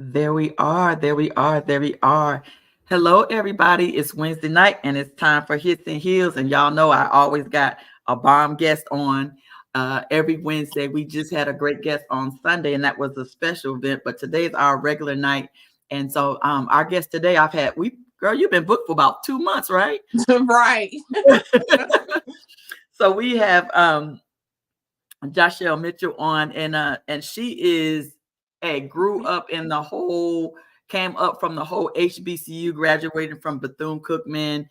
There we are. There we are. There we are. Hello, everybody. It's Wednesday night and it's time for Hits and Heels. And y'all know I always got a bomb guest on every Wednesday. We just had a great guest on Sunday, and that was a special event. But today's our regular night. And so our guest today, girl, you've been booked for about 2 months, right? Right. So we have Jashell Mitchell on, and she is grew up in the whole, came up from the whole HBCU, graduated from Bethune-Cookman.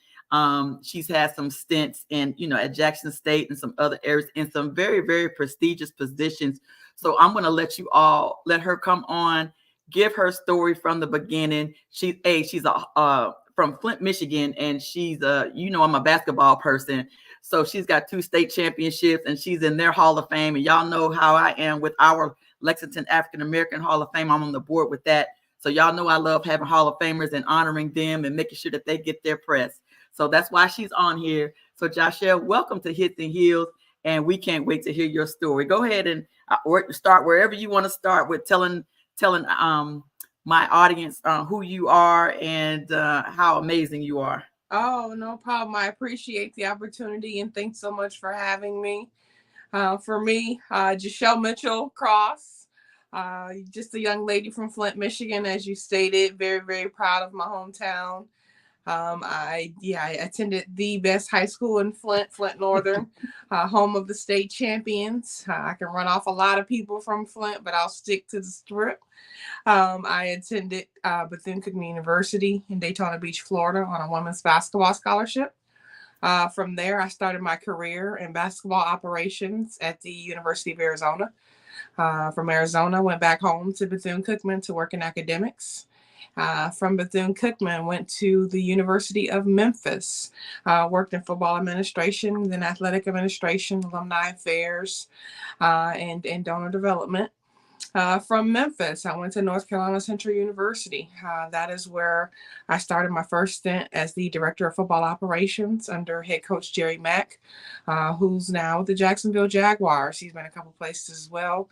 She's had some stints in, at Jackson State and some other areas in some very, very prestigious positions. So I'm going to let her come on, give her story from the beginning. She's from Flint, Michigan, and I'm a basketball person. So she's got 2 state championships and she's in their Hall of Fame. And y'all know how I am with our Lexington African American Hall of Fame. I'm on the board with that. So y'all know I love having Hall of Famers and honoring them and making sure that they get their press. So that's why she's on here. So Jashell, welcome to Hits and Heels. And we can't wait to hear your story. Go ahead and start wherever you want to start with telling my audience who you are and how amazing you are. Oh, no problem. I appreciate the opportunity and thanks so much for having me. For me, Jashell Mitchell-Cross, just a young lady from Flint, Michigan, as you stated. Very, very proud of my hometown. I attended the best high school in Flint Northern, home of the state champions. I can run off a lot of people from Flint, but I'll stick to the strip. I attended Bethune-Cookman University in Daytona Beach, Florida, on a women's basketball scholarship. From there, I started my career in basketball operations at the University of Arizona. From Arizona, went back home to Bethune-Cookman to work in academics. From Bethune-Cookman, went to the University of Memphis, worked in football administration, then athletic administration, alumni affairs, and donor development. From Memphis, I went to North Carolina Central University. That is where I started my first stint as the director of football operations under head coach Jerry Mack, who's now with the Jacksonville Jaguars. He's been a couple places as well.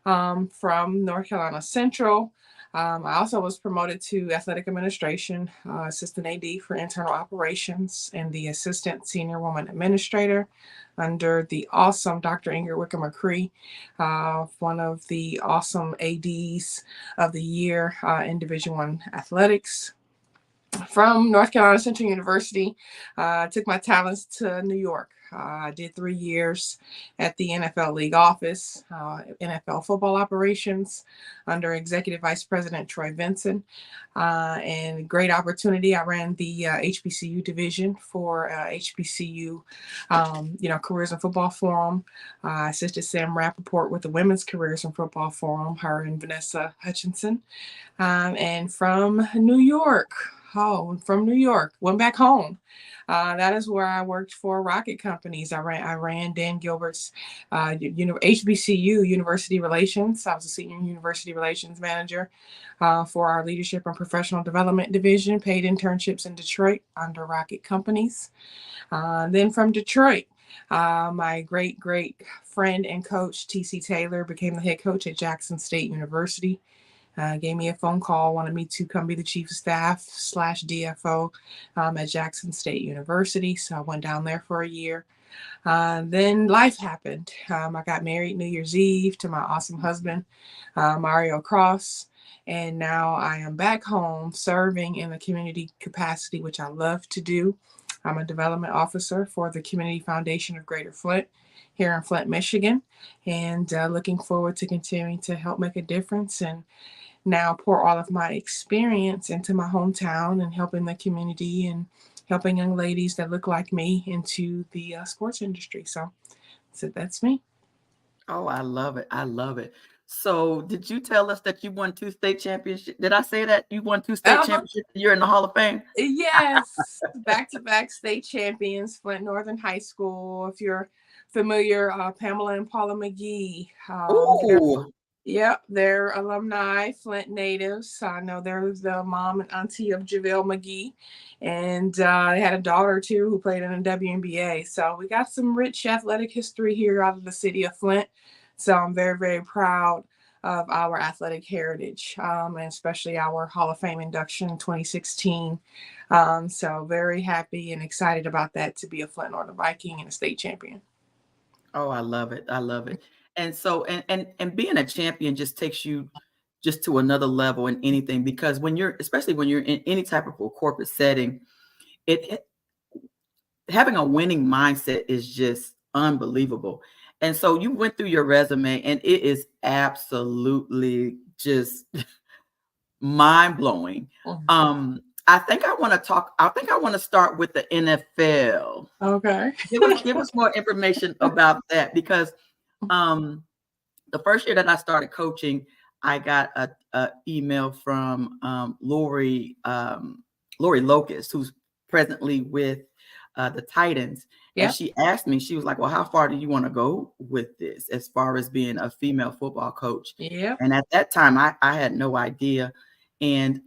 From North Carolina Central, I also was promoted to athletic administration, assistant AD for internal operations, and the assistant senior woman administrator under the awesome Dr. Ingrid Wicker-McCree, one of the awesome ADs of the year in Division I athletics. From North Carolina Central University, took my talents to New York. I did 3 years at the NFL League office, NFL football operations under Executive Vice President Troy Vinson. And great opportunity. I ran the HBCU division for HBCU, Careers in Football Forum. I assisted Sam Rappaport with the Women's Careers in Football Forum, her and Vanessa Hutchinson. And from New York, went back home. That is where I worked for Rocket Companies. I ran Dan Gilbert's HBCU University Relations. I was a senior university relations manager for our leadership and professional development division, paid internships in Detroit under Rocket Companies. Then from Detroit, my great friend and coach, T.C. Taylor, became the head coach at Jackson State University. Gave me a phone call, wanted me to come be the chief of staff / DFO at Jackson State University. So I went down there for a year. Then life happened. I got married New Year's Eve to my awesome husband, Mario Cross. And now I am back home serving in the community capacity, which I love to do. I'm a development officer for the Community Foundation of Greater Flint here in Flint, Michigan, and looking forward to continuing to help make a difference and now pour all of my experience into my hometown and helping the community and helping young ladies that look like me into the sports industry. So that's me. Oh, I love it. I love it. So, did you tell us that you won 2 state championships? Did I say that you won 2 state Uh, championships? You're in the Hall of Fame? yes, back-to-back state champions, Flint Northern High School. If you're familiar, Pamela and Paula McGee. Ooh. They're alumni, Flint natives. I know they're the mom and auntie of JaVale McGee. And they had a daughter, too, who played in the WNBA. So we got some rich athletic history here out of the city of Flint. So I'm very, very proud of our athletic heritage, and especially our Hall of Fame induction in 2016. So very happy and excited about that, to be a Flint Northern Viking and a state champion. Oh, I love it. I love it. And so and being a champion just takes you just to another level in anything, because when you're, especially when you're in any type of a corporate setting, it having a winning mindset is just unbelievable. And so you went through your resume and it is absolutely just mind blowing. Mhm. I think I want to start with the NFL. Okay. Give us more information about that, because um the first year that I started coaching, I got a email from Lori Locust, who's presently with the Titans. And Yeah. she asked me, she was like, well, how far do you want to go with this as far as being a female football coach? Yeah. And at that time, I had no idea. And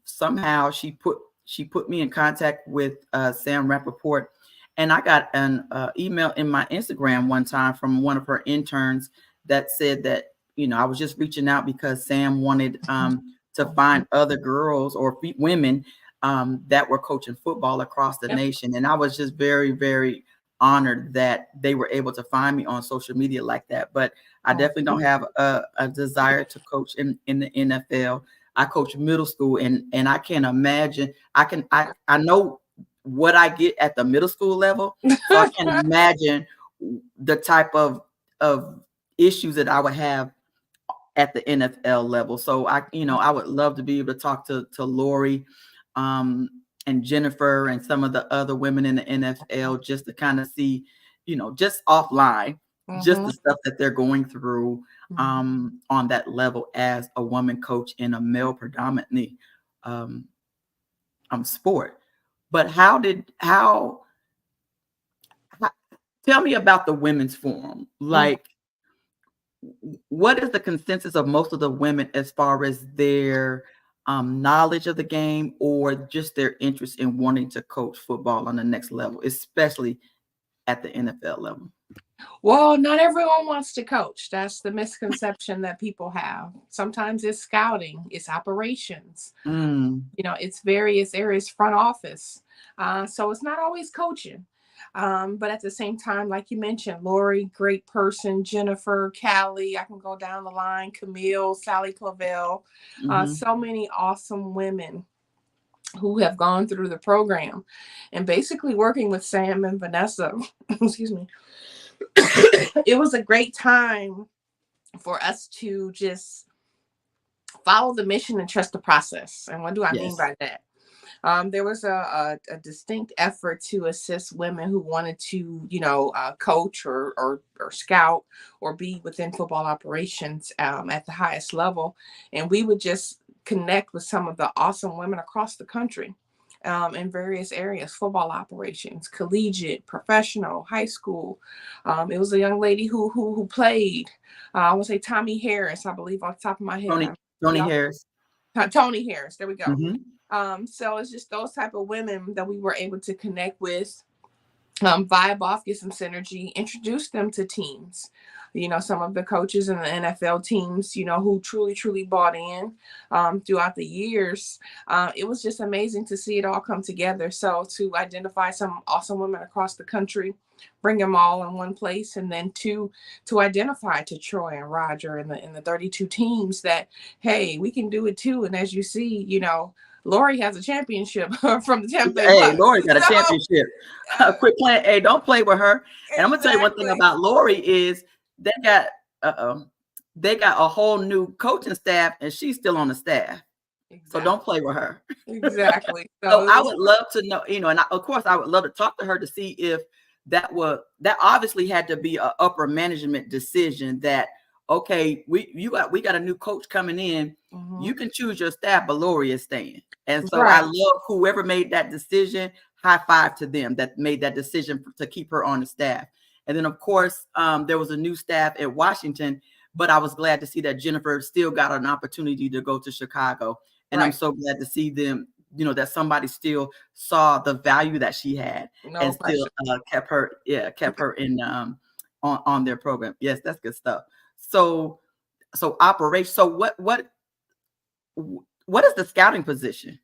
somehow she put me in contact with Sam Rappaport. And I got an email in my Instagram one time from one of her interns that said that, I was just reaching out because Sam wanted to find other girls or women that were coaching football across the Yep. nation. And I was just very, very honored that they were able to find me on social media like that. But I definitely don't have a desire to coach in the NFL. I coach middle school, and I can imagine, I know what I get at the middle school level. So I can imagine the type of issues that I would have at the NFL level. So I would love to be able to talk to Lori and Jennifer and some of the other women in the NFL, just to kind of see, just offline, just the stuff that they're going through on that level as a woman coach in a male predominantly sport. But tell me about the women's forum. Like, what is the consensus of most of the women as far as their knowledge of the game, or just their interest in wanting to coach football on the next level, especially at the NFL level? Well, not everyone wants to coach. That's the misconception that people have. Sometimes it's scouting, it's operations, it's various areas, front office. So it's not always coaching. But at the same time, like you mentioned, Lori, great person, Jennifer, Callie, I can go down the line, Camille, Sally Clavel, so many awesome women who have gone through the program, and basically working with Sam and Vanessa, excuse me. It was a great time for us to just follow the mission and trust the process. And what do I mean Yes. by that? There was a distinct effort to assist women who wanted to, coach or scout or be within football operations at the highest level. And we would just connect with some of the awesome women across the country in various areas, football operations, collegiate, professional, high school. It was a young lady who played, I want to say Tommy Harris, I believe, off the top of my head. Tony Harris. Tony Harris, there we go. Mm-hmm. So it's just those type of women that we were able to connect with, vibe off, get some synergy, introduce them to teams. Some of the coaches in the NFL teams, who truly bought in throughout the years. It was just amazing to see it all come together. So to identify some awesome women across the country, bring them all in one place, and then to identify to Troy and Roger and the 32 teams that, hey, we can do it too. And as you see, Lori has a championship from the Tampa Bay Hey, Bucks. Lori got a championship. Quit playing. Hey, don't play with her. And I'm gonna tell you one thing about Lori is they got a whole new coaching staff, and she's still on the staff. Exactly. So don't play with her. Exactly. So I would love to know, and of course I would love to talk to her to see if that obviously had to be an upper management decision that, okay, we got a new coach coming in. You can choose your staff, but Lori is staying. And so I love whoever made that decision. High five to them that made that decision to keep her on the staff. And then, of course, there was a new staff at Washington, but I was glad to see that Jennifer still got an opportunity to go to Chicago. And I'm so glad to see them, that somebody still saw the value that she had and still kept her in on their program. Yes, that's good stuff. So So operation. So what is the scouting position?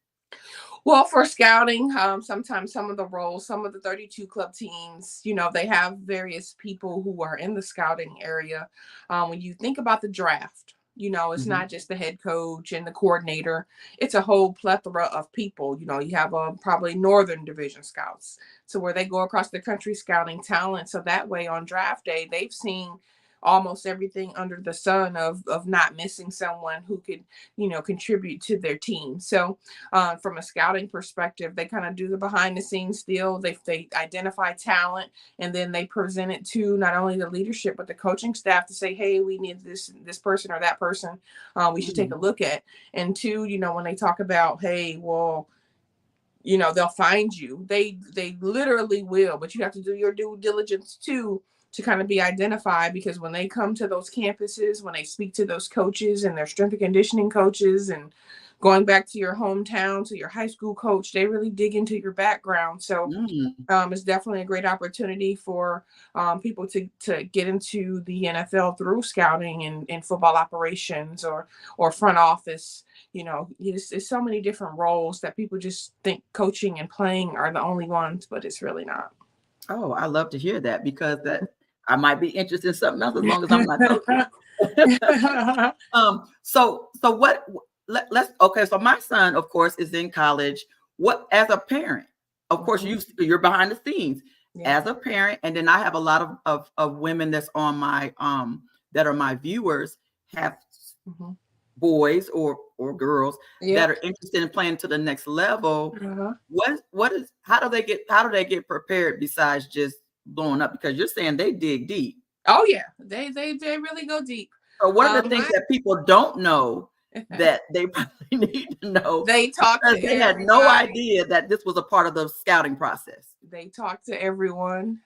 Well, for scouting, sometimes some of the roles, some of the 32 club teams, they have various people who are in the scouting area. When you think about the draft, it's Mm-hmm. not just the head coach and the coordinator. It's a whole plethora of people. You have probably Northern Division scouts, so where they go across the country scouting talent. So that way on draft day, they've seen almost everything under the sun of not missing someone who could, contribute to their team. So from a scouting perspective, they kind of do the behind the scenes deal. They identify talent, and then they present it to not only the leadership but the coaching staff to say, hey, we need this person or that person. We should take a look at. And two, when they talk about, hey, well, they'll find you. They literally will, but you have to do your due diligence too to kind of be identified, because when they come to those campuses, when they speak to those coaches and their strength and conditioning coaches, and going back to your hometown, to your high school coach, they really dig into your background. So it's definitely a great opportunity for people to get into the NFL through scouting and football operations or front office. There's so many different roles that people just think coaching and playing are the only ones, but it's really not. Oh, I love to hear that, because that I might be interested in something else as long as I'm not coaching. So let's okay. So my son, of course, is in college. What, as a parent, of course, you're behind the scenes as a parent, and then I have a lot of women that's on my that are my viewers, have boys or girls that are interested in playing to the next level. How do they get prepared besides just blowing up? Because you're saying they dig deep. Oh yeah, they really go deep. So what are the things that people don't know that they probably need to know? They talk to they had no idea that this was a part of the scouting process. They talk to everyone.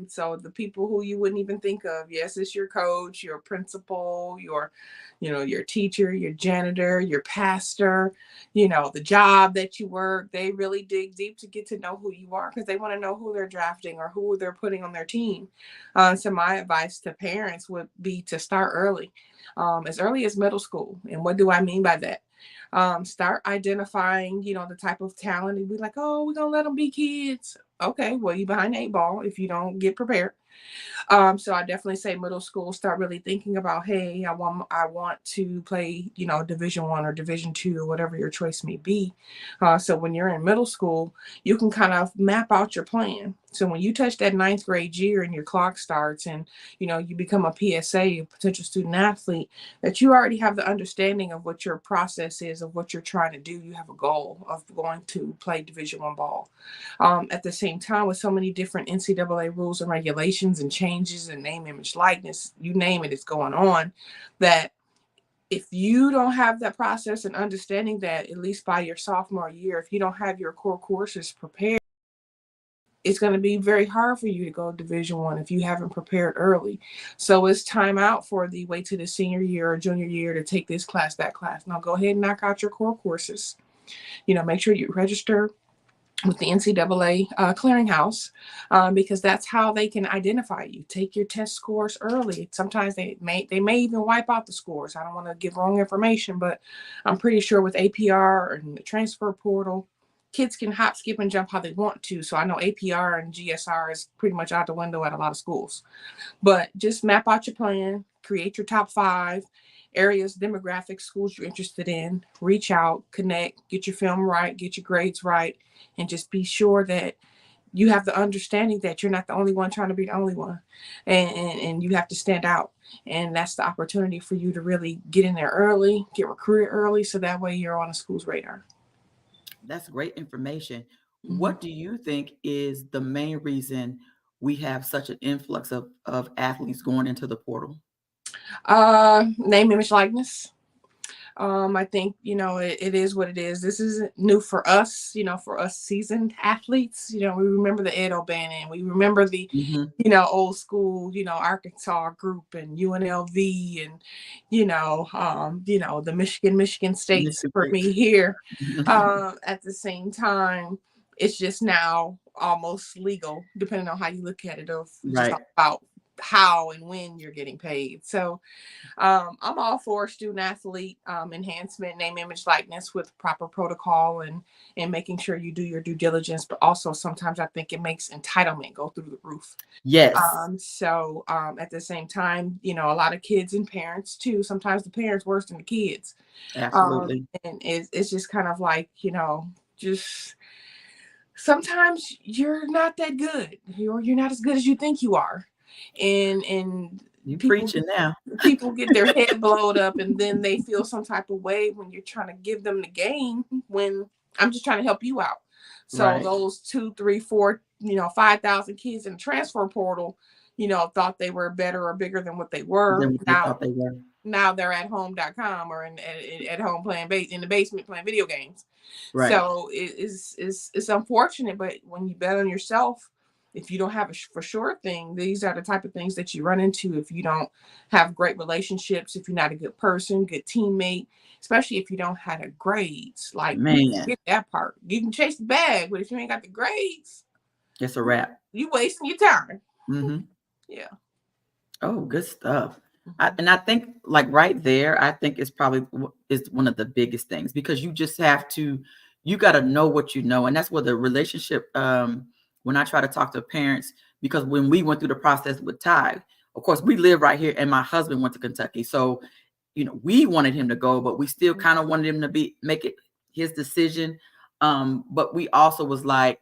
So the people who you wouldn't even think of. Yes, it's your coach, your principal, your teacher, your janitor, your pastor, the job that you work. They really dig deep to get to know who you are, because they want to know who they're drafting or who they're putting on their team. So my advice to parents would be to start early, as early as middle school. And what do I mean by that? Start identifying, the type of talent, and be like, oh, we're gonna let them be kids. Okay, well, you behind the 8 ball if you don't get prepared. So I definitely say middle school, start really thinking about, hey, I want to play, Division 1 or Division 2 or whatever your choice may be. So when you're in middle school, you can kind of map out your plan. So when you touch that 9th grade year and your clock starts, and you become a PSA, a potential student athlete, that you already have the understanding of what your process is, of what you're trying to do. You have a goal of going to play Division 1 ball. At the same time, with so many different NCAA rules and regulations and changes and name, image, likeness, you name it, it's going on, that if you don't have that process and understanding that, at least by your sophomore year, if you don't have your core courses prepared, it's going to be very hard for you to go Division 1 if you haven't prepared early. So it's time out for the wait to the senior year or junior year to take this class, that class. Now go ahead and knock out your core courses. Make sure you register with the NCAA clearinghouse, because that's how they can identify you. Take your test scores early. Sometimes they may even wipe out the scores. I don't want to give wrong information, but I'm pretty sure with APR and the transfer portal, kids can hop, skip, and jump how they want to. So I know APR and GSR is pretty much out the window at a lot of schools. But just map out your plan, create your top 5 areas, demographics, schools you're interested in, reach out, connect, get your film right, get your grades right, and just be sure that you have the understanding that you're not the only one trying to be the only one, and you have to stand out. And that's the opportunity for you to really get in there early, get recruited early, so that way you're on the school's radar. That's great information. What do you think is the main reason we have such an influx of athletes going into the portal? Name, image, likeness. I think, it is what it is. This isn't new for us, for us seasoned athletes. We remember the Ed O'Bannon. We remember the, old school, Arkansas group and UNLV and, the Michigan States for me here. At the same time, it's just now almost legal, depending on how you look at it, of just about how and when you're getting paid. So I'm all for student athlete enhancement, name, image, likeness with proper protocol and making sure you do your due diligence. But also sometimes I think it makes entitlement go through the roof. Yes, So at the same time, you know, a lot of kids and parents too. Sometimes the parents worse than the kids. absolutely. And it's just kind of like, you know, just sometimes you're not that good. You're not as good as you think you are. And You people preaching now. people get their head blowed up and then they feel some type of way when you're trying to give them the game when I'm just trying to help you out. So Right. those 2, 3, 4, 5,000 kids in the transfer portal, thought they were better or bigger than what they were. Than what they thought they were. Now they're at home.com or at home playing in the basement playing video games. Right. So it's unfortunate, but when you bet on yourself, if you don't have a for sure thing, these are the type of things that you run into if you don't have great relationships, if you're not a good person, good teammate, especially if you don't have the grades. Like, Man, get that part. You can chase the bag, but if you ain't got the grades, it's a wrap. you wasting your time. Mm-hmm. Yeah. Oh, good stuff. Mhm. And I think like right there, I think it's probably is one of the biggest things because you just have to, you got to know what you know. And that's where the relationship, when I try to talk to parents, because when we went through the process with Ty, of course, we live right here and my husband went to Kentucky. So, we wanted him to go, but we still kind of wanted him to make it his decision. But we also was like,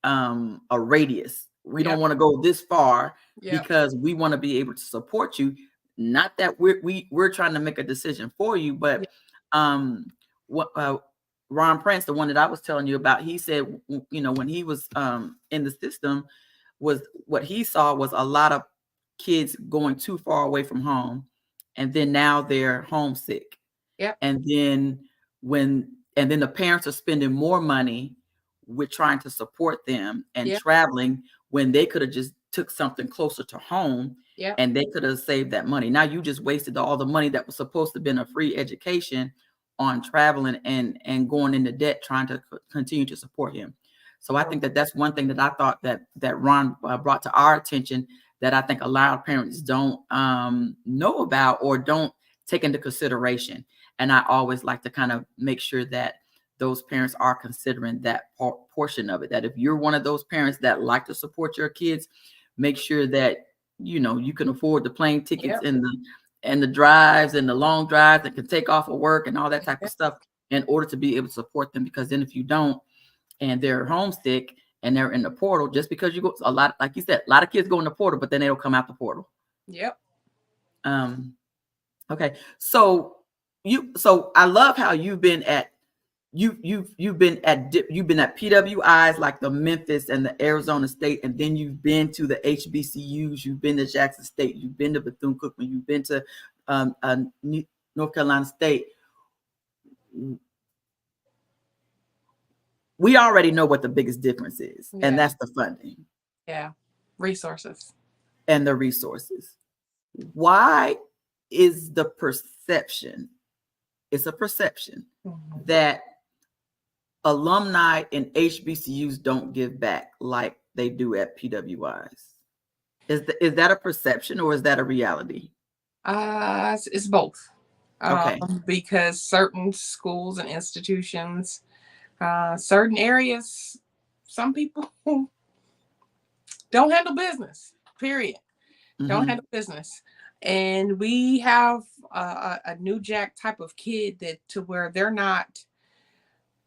a radius. We don't Yep. want to go this far Yep. because we want to be able to support you. Not that we're trying to make a decision for you, but Yep. What Ron Prince, the one that I was telling you about, he said, when he was in the system, was what he saw was a lot of kids going too far away from home, and then now they're homesick, Yep. and then the parents are spending more money with trying to support them and Yep. traveling when they could have just took something closer to home Yep. and they could have saved that money. Now you just wasted all the money that was supposed to have been a free education on traveling and going into debt trying to continue to support him. So I think that that's one thing that I thought that Ron brought to our attention that I think a lot of parents don't know about or don't take into consideration. And I always like to kind of make sure that those parents are considering that portion of it. That if you're one of those parents that like to support your kids, make sure that you can afford the plane tickets Yep. and the drives and the long drives that can take off of work and all that type of Yep. stuff in order to be able to support them. Because then if you don't and they're homesick and they're in the portal, just because you go a lot, like you said, a lot of kids go in the portal, but then they don't come out the portal. Yep. Okay. So I love how you've been at you've been at PWIs like the Memphis and the Arizona State, and then you've been to the HBCUs. You've been to Jackson State. You've been to Bethune-Cookman. You've been to North Carolina State. We already know what the biggest difference is, and that's the funding. Yeah. Resources. And the resources. Why is the perception? It's a perception that alumni in HBCUs don't give back like they do at PWIs. Is that a perception or is that a reality? It's both. Okay. Because certain schools and institutions, certain areas, some people don't handle business. Period. Don't handle business. And we have a new jack type of kid that to where they're not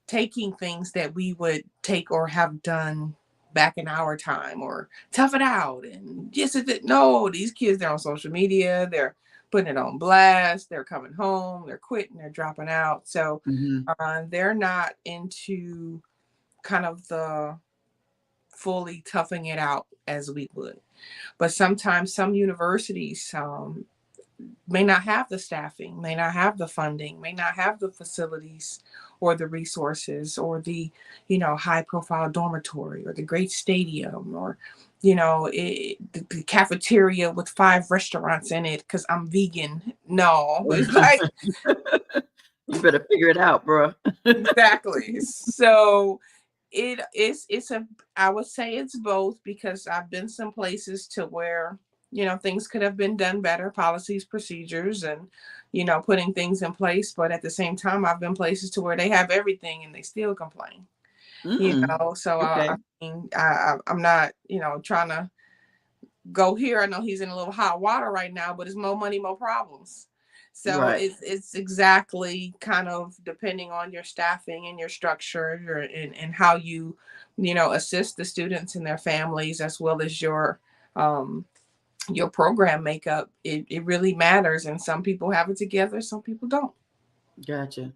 taking things that we would take or have done back in our time or tough it out and just no, these kids, they're on social media, they're putting it on blast, they're coming home, they're quitting, they're dropping out. So they're not into kind of the fully toughing it out as we would. But sometimes some universities may not have the staffing, may not have the funding, may not have the facilities or the resources or the, high profile dormitory or the great stadium or, the cafeteria with 5 restaurants in it because I'm vegan. No, it's like, you better figure it out, bro. exactly. So I would say it's both because I've been some places to where things could have been done better, policies, procedures, and, putting things in place. But at the same time, I've been places to where they have everything and they still complain, So Okay. I mean, I'm not, trying to go here. I know he's in a little hot water right now, but it's more money, more problems. So Right. it's exactly kind of depending on your staffing and your structure and how assist the students and their families, as well as um, your program makeup. It really matters. And some people have it together, some people don't. Gotcha.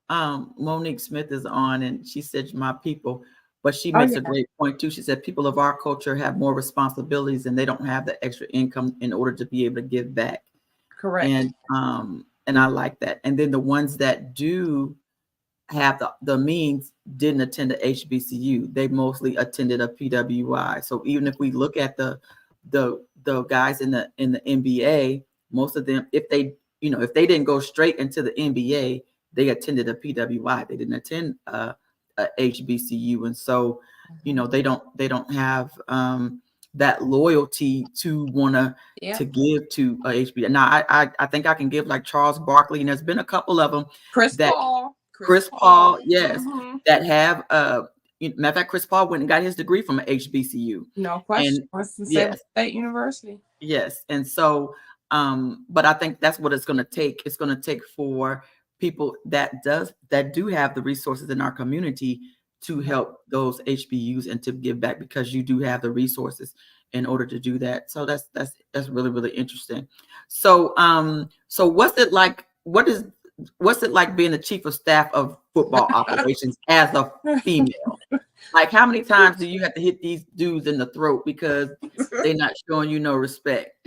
Monique Smith is on, and she said, "My people," but she Oh makes a yeah, great point too. She said, "People of our culture have more responsibilities, and they don't have the extra income in order to be able to give back." correct. And I like that. And then the ones that do have the means didn't attend a HBCU. They mostly attended a PWI. So even if we look at the guys in the NBA, most of them, if they didn't go straight into the NBA, they attended a PWI. They didn't attend a HBCU, and so Mhm. they don't have that loyalty to wanna Yeah. to give to a HBCU. Now I think I can give like Charles Barkley, and there's been a couple of them Chris that Paul. Chris Chris Paul, Paul. yes, Hmm. that have matter of fact, Chris Paul went and got his degree from an HBCU. No question. And Winston-Salem yes, State University. yes. And so but I think that's what it's gonna take. It's gonna take for people that do have the resources in our community to Right. help those HBUs and to give back, because you do have the resources in order to do that. So that's really, really interesting. So what's it like being the chief of staff of football operations as a female? Like, how many times do you have to hit these dudes in the throat because they're not showing you no respect?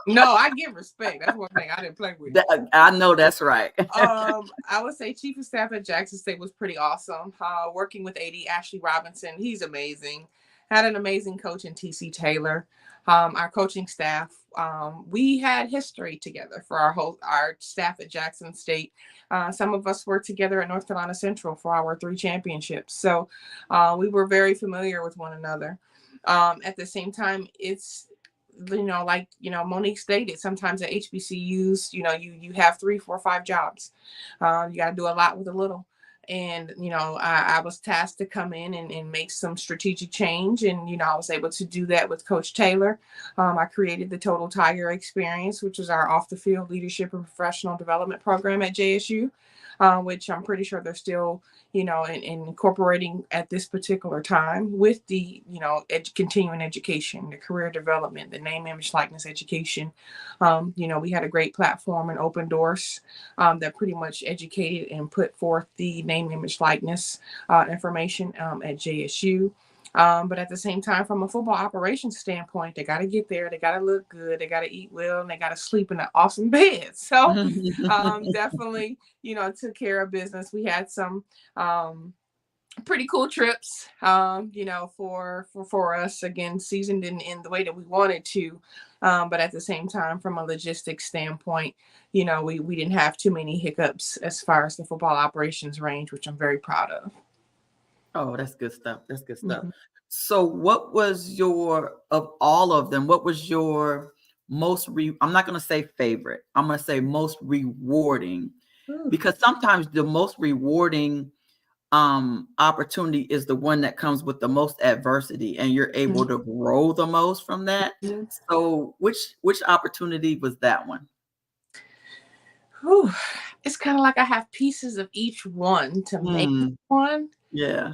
No, I give respect. That's one thing I didn't play with. I know that's right. I would say chief of staff at Jackson State was pretty awesome. Working with AD Ashley Robinson, he's amazing. Had an amazing coach in TC Taylor. Our coaching staff, we had history together for our staff at Jackson State. Some of us worked together at North Carolina Central for our 3 championships. So we were very familiar with one another. At the same time, it's like Monique stated, sometimes at HBCUs, you have 3, 4, 5 jobs. You got to do a lot with a little. And I was tasked to come in and make some strategic change, and I was able to do that with Coach Taylor. I created the Total Tiger Experience, which is our off the field leadership and professional development program at JSU, which I'm pretty sure they're still incorporating at this particular time, with the continuing education, the career development, the name, image, likeness education. We had a great platform and open doors that pretty much educated and put forth the name, image, likeness information at JSU. But at the same time, from a football operations standpoint, they got to get there. They got to look good. They got to eat well, and they got to sleep in an awesome bed. So definitely, took care of business. We had some pretty cool trips, for us. Again, season didn't end the way that we wanted to. But at the same time, from a logistics standpoint, we didn't have too many hiccups as far as the football operations range, which I'm very proud of. Oh, that's good stuff. That's good stuff. Mhm. So what was of all of them, what was your I'm not going to say favorite. I'm going to say most rewarding, Ooh. because sometimes the most rewarding opportunity is the one that comes with the most adversity, and you're able to grow the most from that. Mhm. So which opportunity was that one? Whew. It's kind of like I have pieces of each one to make Hmm. one. Yeah.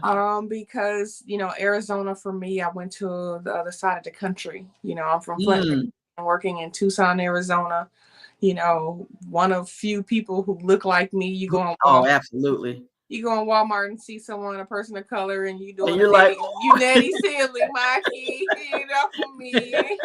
Because Arizona, for me, I went to the other side of the country. I'm from Flint, Mm. working in Tucson, Arizona. One of few people who look like me. Oh, absolutely. You go in Walmart and see someone, a person of color, and you And doing you're like, you Nettie Silly, Mikey, for me.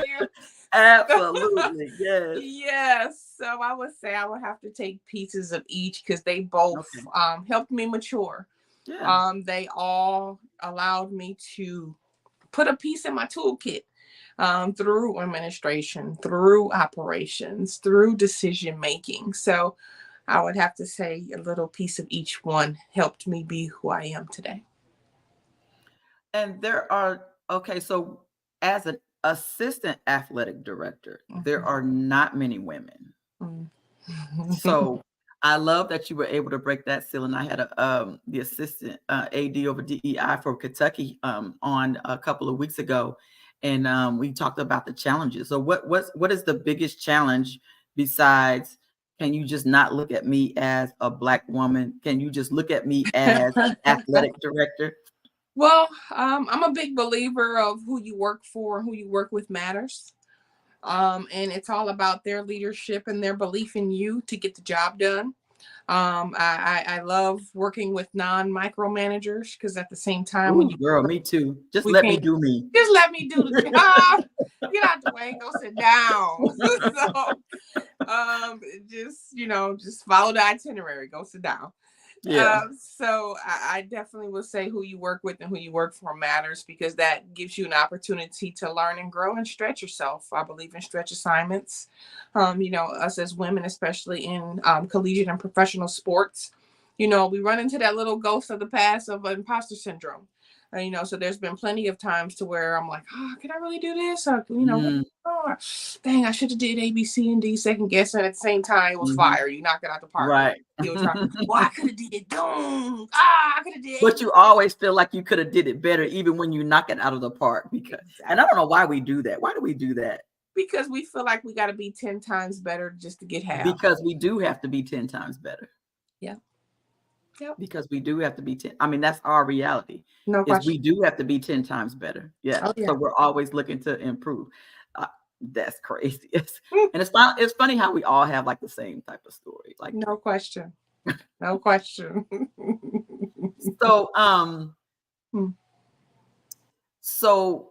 absolutely, yes. Yes. So I would say I would have to take pieces of each, because they both Okay. helped me mature. Yeah. They all allowed me to put a piece in my toolkit, through administration, through operations, through decision making. So I would have to say a little piece of each one helped me be who I am today. And there are, okay, so as a assistant athletic director, there Mhm. are not many women. Mm. So I love that you were able to break that ceiling. I had the assistant AD over DEI for Kentucky on a couple of weeks ago, and we talked about the challenges. So what is the biggest challenge besides? Can you just not look at me as a Black woman? Can you just look at me as an athletic director? Well, I'm a big believer of who you work for, who you work with matters. And it's all about their leadership and their belief in you to get the job done. I love working with non-micromanagers because at the same time, when Ooh, you girl, me too. Just we let me can't do me. just let me do the job. Get out the way, go sit down. So just just follow the itinerary, go sit down. Yeah. So I definitely would say who you work with and who you work for matters because that gives you an opportunity to learn and grow and stretch yourself. I believe in stretch assignments. Us as women, especially in collegiate and professional sports, we run into that little ghost of the past of imposter syndrome. So there's been plenty of times to where I'm like, oh, can I really do this? Or, Mm, oh, dang, I should have did A, B, C, and D, second guess, and at the same time, it was mhm. fire. You knocked it out the park. Right. He was trying, well, I could have did it. I could have did But it. you always feel like you could have did it better even when you knock it out of the park and I Exactly. don't know why we do that. Why do we do that? Because we feel like we got to be 10 times better just to get half. Because we do have to be 10 times better. Yeah. Yep. Because we do have to be 10. I mean, that's our reality No is we question. do have to be 10 times better. Yeah. Oh, So yeah. we're always looking to improve. Uh, that's crazy. And it's funny how we all have like the same type of story. Like No question. No question. so Hmm. so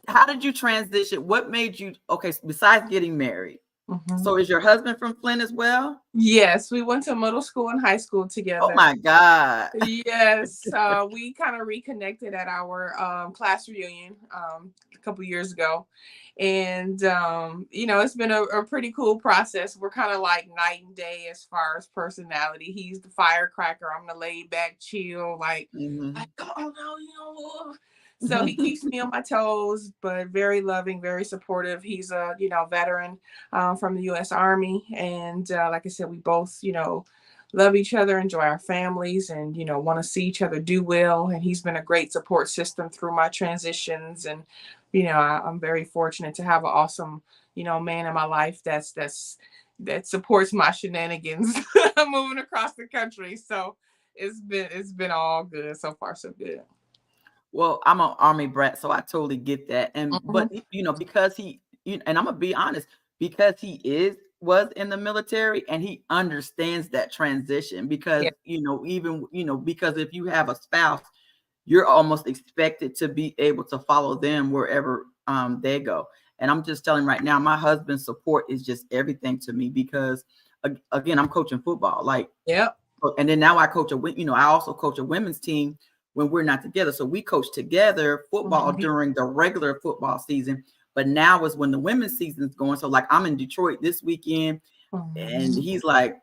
how did you transition? What made you okay, besides getting married? Mhm. So is your husband from Flint as well? Yes, we went to middle school and high school Oh together. my God. Yes, we kind of reconnected at our class reunion a couple years ago, and it's been a pretty cool process. We're kind of like night and day as far as personality. He's the firecracker. I'm the laid back, chill, like Mhm. oh no, So he keeps me on my toes, but very loving, very supportive. He's a veteran from the U.S. Army, and like I said, we both love each other, enjoy our families, and want to see each other do well. And he's been a great support system through my transitions. And I'm very fortunate to have an awesome man in my life that supports my shenanigans moving across the country. So it's been all good so far, so good. Well, I'm an army brat, so I totally get that. And but Mhm. because and I'm gonna be honest, because he was in the military and he understands that transition because Yeah, even because if you have a spouse, you're almost expected to be able to follow them wherever they go. And I'm just telling right now, my husband's support is just everything to me because again, I'm coaching football. Like yep. and then now I coach I also coach a women's team when we're not together. So we coach together football Mhm. during the regular football season, but now is when the women's season is going. So like I'm in Detroit this weekend, and Mhm. he's like,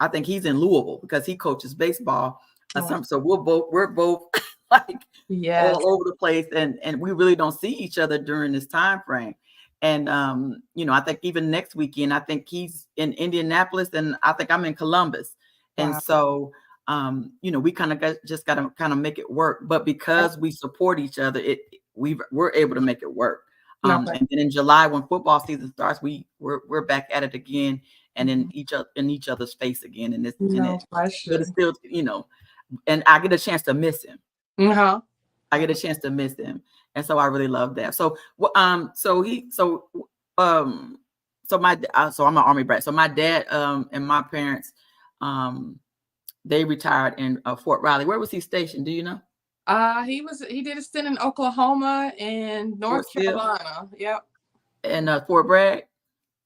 I think he's in Louisville because he coaches baseball. Oh, So we're both like yes. all over the place, and we really don't see each other during this time frame. And I think even next weekend, I think he's in Indianapolis, and I think I'm in Columbus. And Wow. so we kind of just got to kind of make it work. But Yep. because we support each other, we're able to make it work. No And then in July, when football season starts, we're back at it again and in question. each other's face again. And No but it's question. still, and I get a chance to miss him. Uh-huh. I get a chance to miss him. And so I really love that. So um so I'm an army brat. So my dad and my parents um they retired in Fort Riley. Where was he stationed? Do you know? He did a stint in Oklahoma and Fort North Sill Carolina. Yep. and Fort Bragg.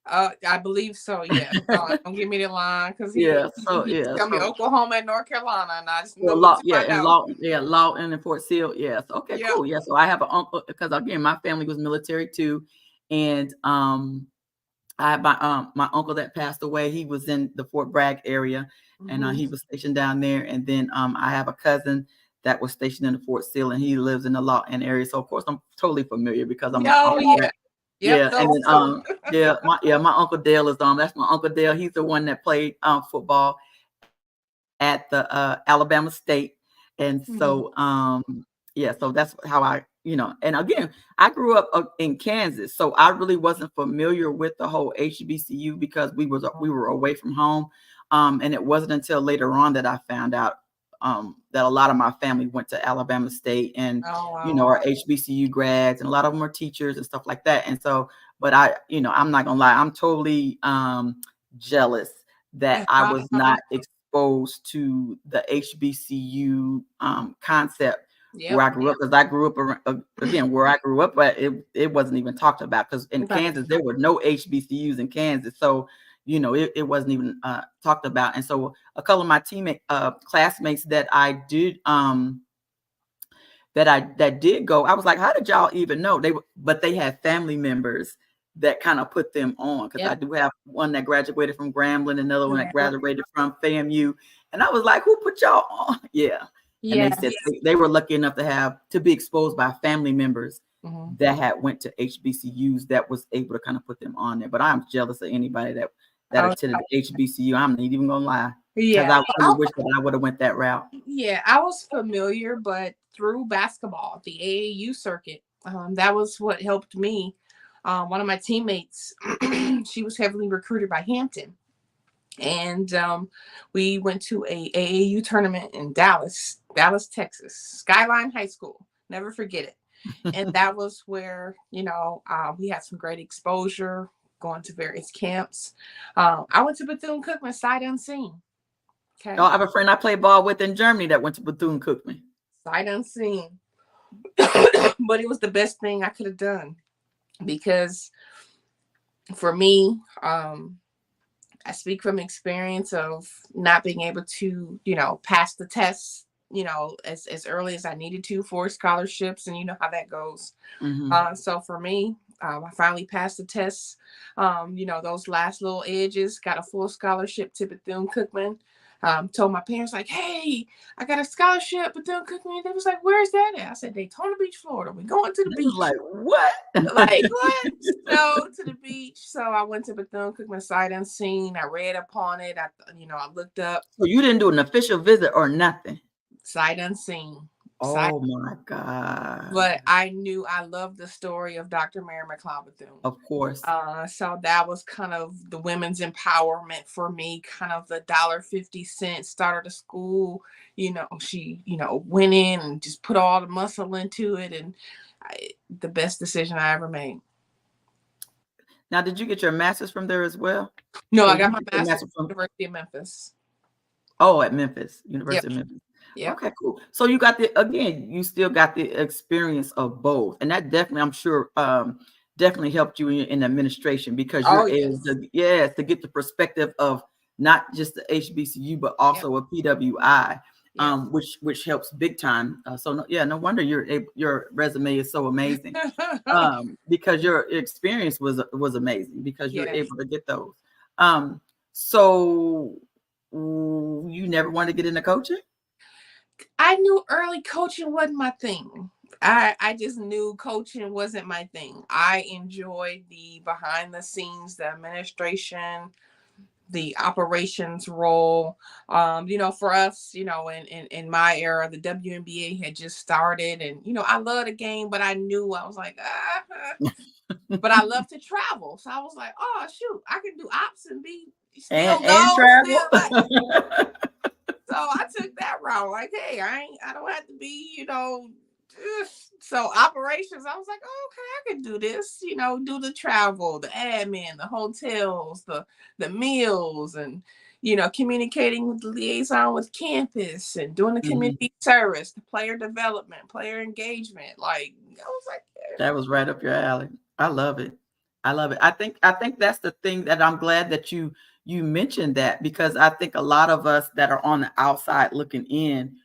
I believe so. Yeah. Don't give me the line because Yeah. he tell me Oklahoma and North Carolina, and I just know Well, what two I in know. Lawton and Fort Sill. Yes. Okay, Yep. cool. Yeah. So I have an uncle because again, my family was military too. And I have my uncle that passed away. He was in the Fort Bragg area and Mhm. he was stationed down there. And then I have a cousin that was stationed in the Fort Sill, and he lives in the Lawton area. So of course I'm totally familiar because I'm Oh yeah. Yep. yeah, and then my Uncle Dale is that's my Uncle Dale. He's the one that played football at the Alabama State. And so yeah, so that's how I, and again, I grew up in Kansas, so I really wasn't familiar with the whole HBCU because we were away from home. And it wasn't until later on that I found out that a lot of my family went to Alabama State, and are HBCU grads, and a lot of them are teachers and stuff like that. And so, but I'm not gonna lie, I'm totally jealous that I was not exposed to the HBCU concept where I grew up, because I grew up again where I grew up, but it wasn't even talked about, because in Kansas there were no HBCUs in Kansas, so it wasn't even talked about. And so a couple of my classmates that I did that did go, I was like, how did y'all even know? But they had family members that kind of put them on, because I do have one that graduated from Grambling, another one that graduated from FAMU, and I was like, who put y'all on? And they said they were lucky enough to be exposed by family members that had went to HBCUs that was able to kind of put them on there. But I'm jealous of anybody that attended the HBCU. I'm not even gonna lie, because I really wish that I would have went that route. Yeah, I was familiar, but through basketball, the AAU circuit, that was what helped me. One of my teammates, she was heavily recruited by Hampton, and we went to a AAU tournament in Dallas, Texas, Skyline High School. Never forget it. And that was where, we had some great exposure, going to various camps. I went to Bethune-Cookman sight unseen. Okay. I have a friend I played ball with in Germany that went to Bethune-Cookman. Sight unseen. But it was the best thing I could have done, because for me, I speak from experience of not being able to, pass the tests, as early as I needed to for scholarships, and you know how that goes. So for me, I finally passed the tests. Those last little edges, got a full scholarship to Bethune-Cookman. Told my parents, like, hey, I got a scholarship, Bethune-Cookman. They was like, where's that at? I said, Daytona Beach, Florida. We're going to the beach. Like, what? Like, what? So to the beach. So I went to Bethune-Cookman sight unseen. I read upon it. I looked up. So you didn't do an official visit or nothing? Sight unseen. Oh my God. But I knew I loved the story of Dr. Mary McLeod Bethune. Of course. So that was kind of the women's empowerment for me, kind of the $1.50 started a school. She, went in and just put all the muscle into it, and the best decision I ever made. Now, did you get your master's from there as well? No, I got my master's from the University of Memphis. Oh, at Memphis, University of Memphis. Yeah. Okay, cool. So you got you still got the experience of both, and that definitely, I'm sure, definitely helped you in administration, because you're able to get the perspective of not just the HBCU but also a PWI, which helps big time. So no wonder your resume is so amazing, because your experience was amazing, because you're able to get those. So you never wanted to get into coaching? I knew early coaching wasn't my thing. I just knew coaching wasn't my thing. I enjoyed the behind the scenes, the administration, the operations role. For us, in my era, the WNBA had just started, and I love the game, but I knew I was like, but I love to travel. So I was like, oh shoot, I can do ops and be still travel. So I took that route. Like, hey, I don't have to be, so operations. I was like, oh, okay, I can do this, do the travel, the admin, the hotels, the meals, and, communicating with the liaison with campus, and doing the community service, the player development, player engagement. Like, I was like, that was right up your alley. I love it. I think that's the thing that I'm glad that you mentioned that, because I think a lot of us that are on the outside looking in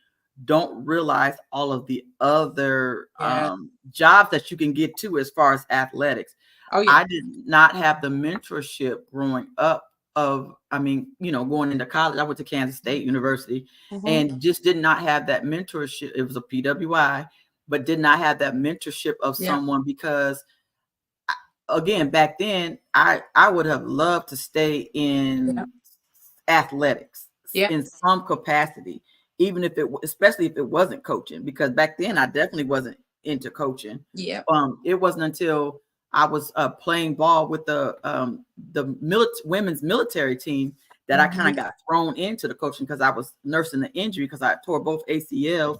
don't realize all of the other jobs that you can get to as far as athletics. I did not have the mentorship growing up I mean, going into college. I went to Kansas State University Mhm. and just did not have that mentorship. It was a PWI, but did not have that mentorship of Yeah. someone because again, back then, I would have loved to stay Yeah. in athletics Yeah. in some capacity, even if especially if it wasn't coaching, because back then I definitely wasn't into coaching. Yeah. It wasn't until I was playing ball with the women's military team that I kind Mhm. of got thrown into the coaching because I was nursing the injury because I tore both ACLs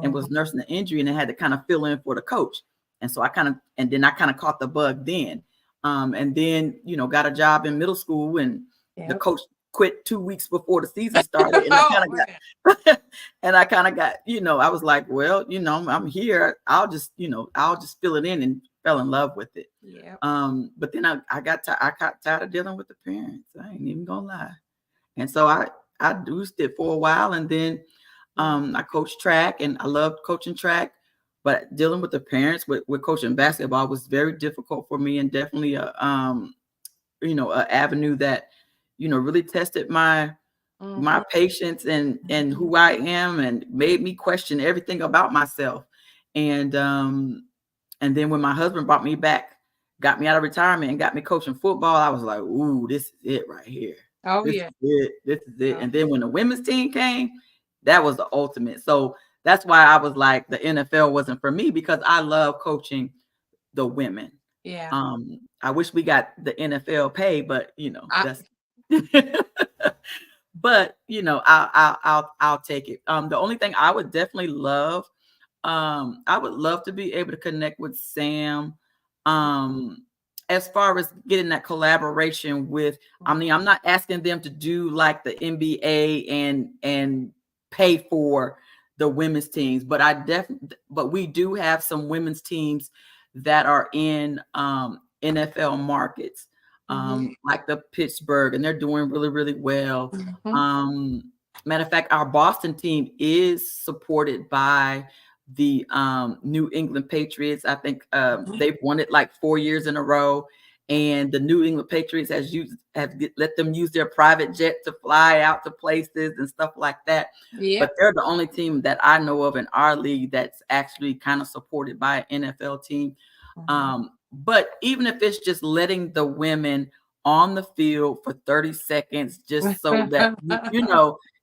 and was Mhm. nursing the injury and I had to kind of fill in for the coach. And so then I kind of caught the bug then. And then, got a job in middle school and the Yep. coach quit 2 weeks before the season started. And I Oh kind of man. got, and I kind of got, I was like, well, I'm here. I'll just fill it in and fell in love with it. Yeah. But then I got tired of dealing with the parents. I ain't even gonna lie. And so I deuced it for a while. And then I coached track and I loved coaching track, but dealing with the parents with coaching basketball was very difficult for me and definitely a avenue that, really tested my Mhm. patience and who I am and made me question everything about myself. And then when my husband brought me back, got me out of retirement and got me coaching football, I was like, ooh, this is it right here. Oh This yeah. is it. This is it. Oh, And then when the women's team came, that was the ultimate. So that's why I was like, the NFL wasn't for me because I love coaching the women. yeah. I wish we got the NFL pay, but I, that's but I'll take it. The only thing I would definitely love, I would love to be able to connect with Sam, um, as far as getting that collaboration with. I mean, I'm not asking them to do like the NBA and pay for the women's teams, but but we do have some women's teams that are in NFL markets, Mhm. like the Pittsburgh, and they're doing really, really well. Mhm. Um, Matter of fact, our Boston team is supported by the New England Patriots. I think they've won it like 4 years in a row. And the New England Patriots let them use their private jet to fly out to places and stuff like that. But Yep. they're the only team that I know of in our league that's actually kind of supported by an NFL team. Mhm. But even if it's just letting the women on the field for 30 seconds, just so that,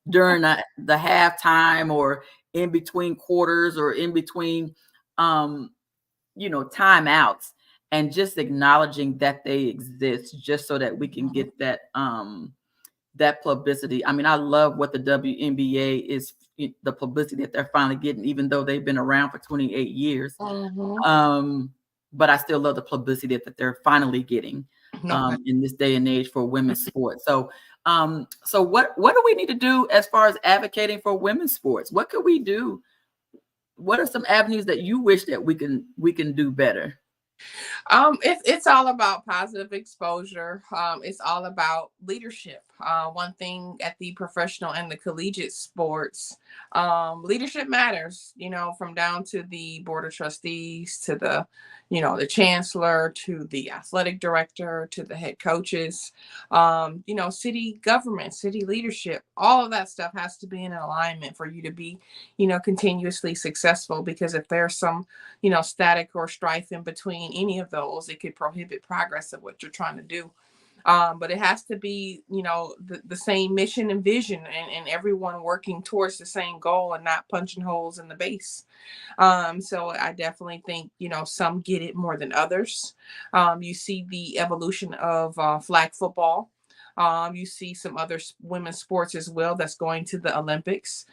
during the halftime or in between quarters or in between, um, timeouts, and just acknowledging that they exist just so that we can Mhm. get that publicity. I mean, I love what the WNBA is, the publicity that they're finally getting, even though they've been around for 28 years. Mhm. Um, but I still love the publicity that they're finally getting No. in this day and age for women's sports. So what do we need to do as far as advocating for women's sports? What could we do? What are some avenues that you wish that we can do better? It's all about positive exposure. It's all about leadership. One thing at the professional and the collegiate sports, leadership matters. From down to the board of trustees to the chancellor to the athletic director to the head coaches. City government, city leadership. All of that stuff has to be in alignment for you to be, continuously successful. Because if there's some static or strife in between any of those, it could prohibit progress of what you're trying to do. But it has to be, the same mission and vision, and everyone working towards the same goal and not punching holes in the base. So I definitely think, some get it more than others. You see the evolution of flag football. You see some other women's sports as well that's going to the Olympics.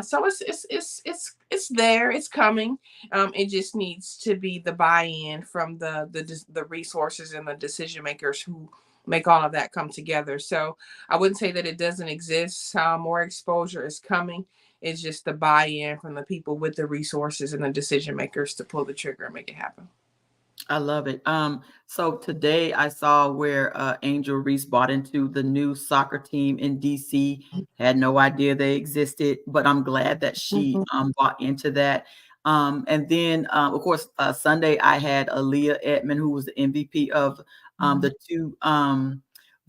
So it's there, it's coming. It just needs to be the buy-in from the resources and the decision makers who make all of that come together. So I wouldn't say that it doesn't exist. More exposure is coming. It's just the buy-in from the people with the resources and the decision makers to pull the trigger and make it happen. I love it. So today I saw where Angel Reese bought into the new soccer team in DC. Had no idea they existed, but I'm glad that she Mhm. bought into that. And then of course Sunday I had Aaliyah Edmond, who was the MVP of Mhm. the two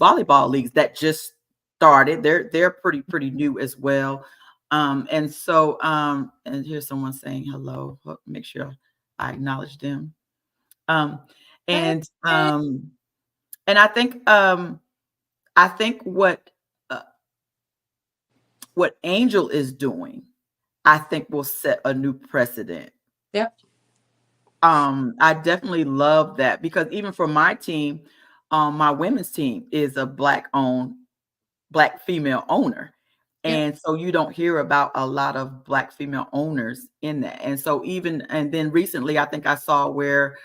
volleyball leagues that just started. They're pretty new as well. And so and here's someone saying hello. Make sure I acknowledge them. Um, Hey, and hey. and I think uh, what Angel is doing, I think will set a new precedent. Yep. I definitely love that because even for my team, my women's team is a black female owner. Yep. And so you don't hear about a lot of black female owners in that. And so and then recently, I think I saw where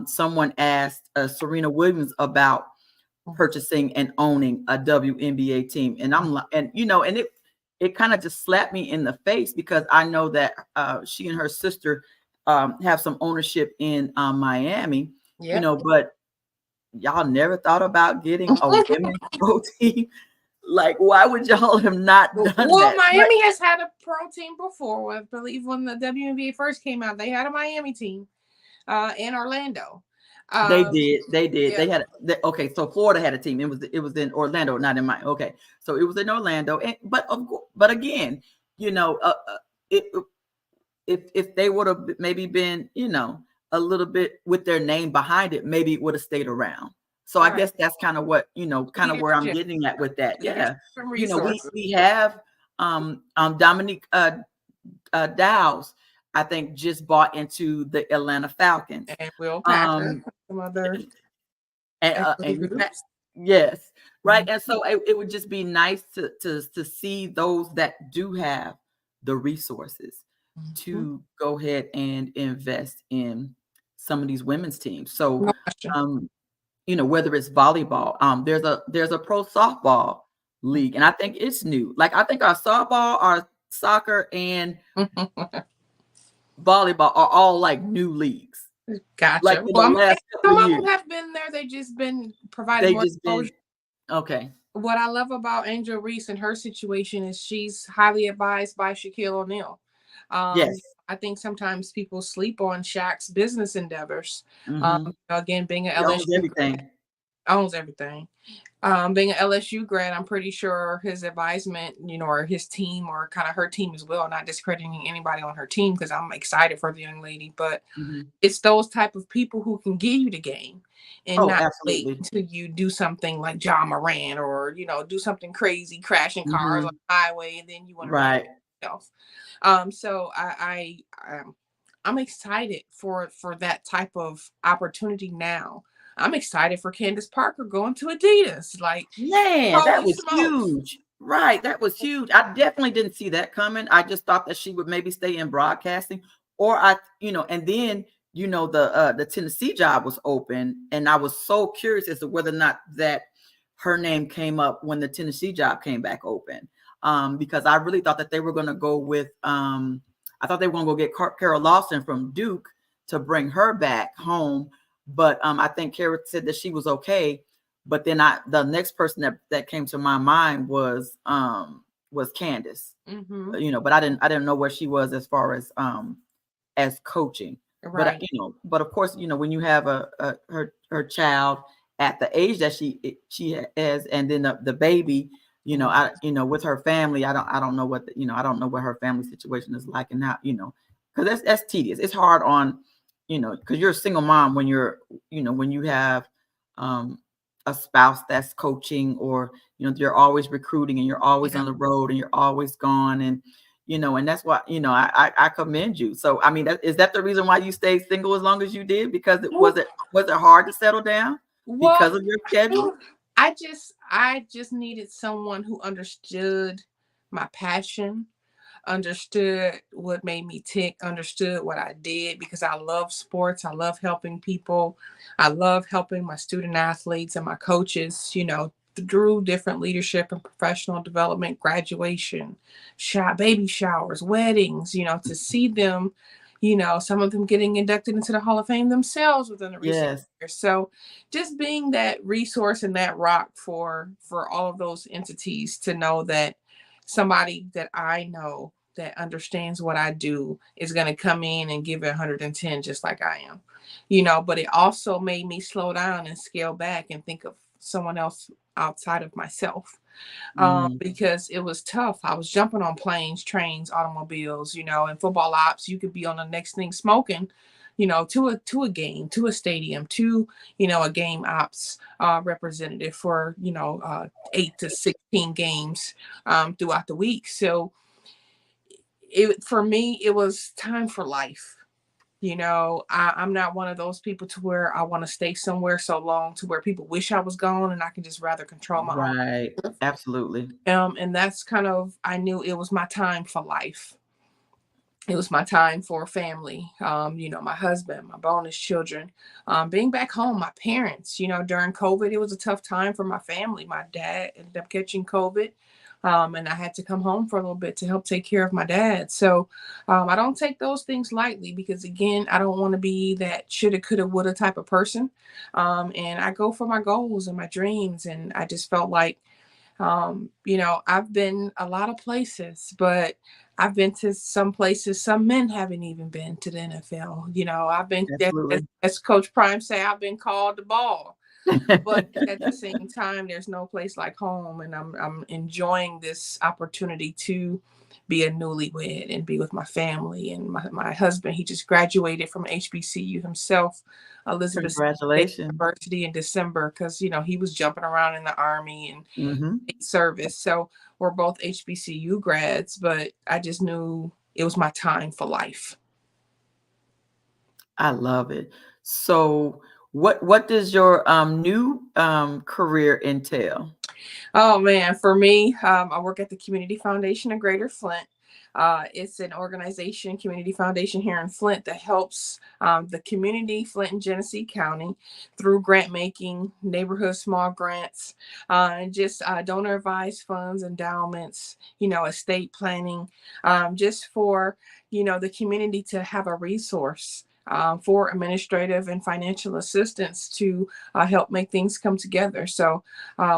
someone asked Serena Williams about purchasing and owning a WNBA team. And I'm like, and it kind of just slapped me in the face because I know that she and her sister have some ownership in Miami, Yep. but y'all never thought about getting a women's pro team. Like, why would y'all have not done Well, that? But Miami has had a pro team before. I believe when the WNBA first came out, they had a Miami team in Orlando. they Um, did, they did. yeah, Okay, so Florida had a team. It was in Orlando, not in my. Okay, so it was in Orlando, but again, you know, it, if they would have maybe been, a little bit with their name behind it, maybe it would have stayed around. So I right. guess that's kind of what, kind of where I'm Leadership, getting at with that. leadership Yeah. and We resources, we have Dominique Dow's, I think, just bought into the Atlanta Falcons. and Will Packer, Um some other and equity you groups. yes, right. Mhm. And so it would just be nice to see those that do have the resources Mhm. to go ahead and invest in some of these women's teams. So No question. whether it's volleyball, there's a pro softball league, and I think it's new. Like I think our softball, our soccer, and volleyball are all like new leagues, like Gotcha. in the Well, last couple some of of them years. have been there. They just been provided They more just exposure. been okay. What I love about Angel Reese and her situation is she's highly advised by Shaquille O'Neal. Yes. I think sometimes people sleep on Shaq's business endeavors. Mm-hmm. Again, being an He owns LSU grad, everything. owns everything. Being an LSU grad, I'm pretty sure his advisement, or his team, or kind of her team as well. Not discrediting anybody on her team because I'm excited for the young lady, but Mhm. it's those type of people who can give you the game and Oh, not wait absolutely. until you do something like John Moran or do something crazy, crashing cars on Mhm. the highway, and then you want to redeem Right. yourself. So I'm excited for that type of opportunity now. I'm excited for Candace Parker going to Adidas. Like, Man, that holy was smokes! huge. Right, that was huge. I definitely didn't see that coming. I just thought that she would maybe stay in broadcasting, or and then the Tennessee job was open, and I was so curious as to whether or not that her name came up when the Tennessee job came back open. Because I really thought that they were going to go with I thought they were going to go get Carol Lawson from Duke to bring her back home, but I think Kara said that she was okay. But then the next person that came to my mind was Candace. Mm-hmm. But I didn't know where she was as coaching. But Right. but of course, when you have her child at the age that she has, and then the baby, with her family, I don't know what I don't know what her family situation is like, and now because that's tedious. It's hard on because you're a single mom when when you have um a spouse that's coaching, or you're always recruiting and you're always Yeah. on the road and you're always gone, and that's why I commend you. So I mean, is that the reason why you stayed single as long as you did? Because was it hard to settle down Well, because of your schedule? I just needed someone who understood my passion, understood what made me tick, understood what I did because I love sports. I love helping people. I love helping my student athletes and my coaches, through different leadership and professional development, graduation, baby showers, weddings, to see them, some of them getting inducted into the Hall of Fame themselves within the recent Yes. years. So just being that resource and that rock for all of those entities to know that somebody that I know that understands what I do is going to come in and give it 110 just like I am. But it also made me slow down and scale back and think of someone else outside of myself. Mm. Because it was tough. I was jumping on planes, trains, automobiles, and football ops. You could be on the next thing smoking, to a game, to a stadium, to a game ops representative for 8 to 16 games throughout the week. So it for me, it was time for life. I'm not one of those people to where I want to stay somewhere so long to where people wish I was gone and I can just rather control my own. Right. Absolutely. And that's kind of, I knew it was my time for life. It was my time for family. My husband, my bonus children, being back home, my parents. During COVID, it was a tough time for my family. My dad ended up catching COVID, and I had to come home for a little bit to help take care of my dad. So I don't take those things lightly because, again, I don't want to be that shoulda, coulda, woulda type of person. And I go for my goals and my dreams, and I just felt like I've been a lot of places, but I've been to some places some men haven't even been to the NFL. I've been, Absolutely. as Coach Prime say, I've been called the ball. But at the same time, there's no place like home, and I'm enjoying this opportunity to be a newlywed and be with my family and my husband. He just graduated from HBCU himself, Elizabeth State Congratulations. University, in December, because he was jumping around in the Army and Hmm. service. So we're both HBCU grads, but I just knew it was my time for life. I love it. So what does your new career entail? Oh man, for me, I work at the Community Foundation of Greater Flint. It's an organization, community foundation here in Flint, that helps the community, Flint and Genesee County, through grant making, neighborhood small grants, and just donor advised funds, endowments, estate planning, just for the community to have a resource. For administrative and financial assistance to help make things come together. So